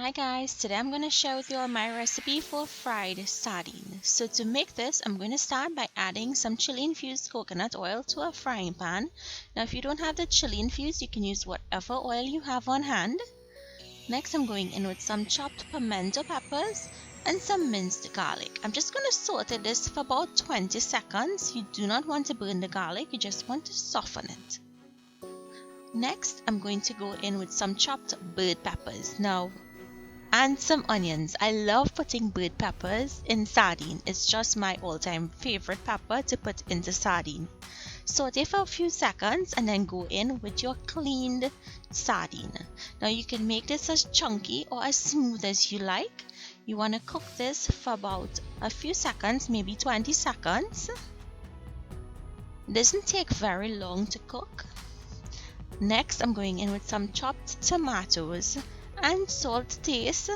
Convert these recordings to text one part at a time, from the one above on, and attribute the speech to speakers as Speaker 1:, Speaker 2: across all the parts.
Speaker 1: Hi guys, today I'm going to share with you all my recipe for fried sardine. So to make this, I'm going to start by adding some chili infused coconut oil to a frying pan. Now if you don't have the chili infused, you can use whatever oil you have on hand. Next I'm going in with some chopped pimento peppers and some minced garlic. I'm just going to saute this for about 20 seconds. You do not want to burn the garlic, you just want to soften it. Next I'm going to go in with some chopped bird peppers. And some onions. I love putting bird peppers in sardine. It's just my all-time favorite pepper to put into sardine. Saute for a few seconds and then go in with your cleaned sardine. Now you can make this as chunky or as smooth as you like. You want to cook this for about a few seconds, maybe 20 seconds. It doesn't take very long to cook. Next, I'm going in with some chopped tomatoes and salt to taste,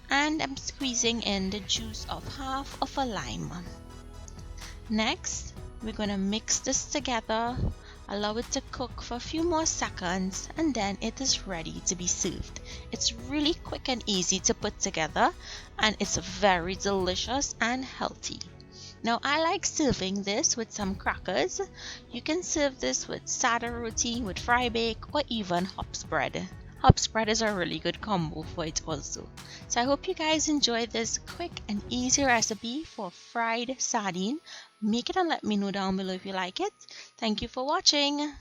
Speaker 1: and I'm squeezing in the juice of half of a lime. Next, we're going to mix this together, allow it to cook for a few more seconds, and then it is ready to be served. It's really quick and easy to put together, and it's very delicious and healthy. Now I like serving this with some crackers. You can serve this with Sardine Roti, with fry bake, or even hops bread. Hops bread is a really good combo for it also. So I hope you guys enjoyed this quick and easy recipe for fried sardine. Make it and let me know down below if you like it. Thank you for watching.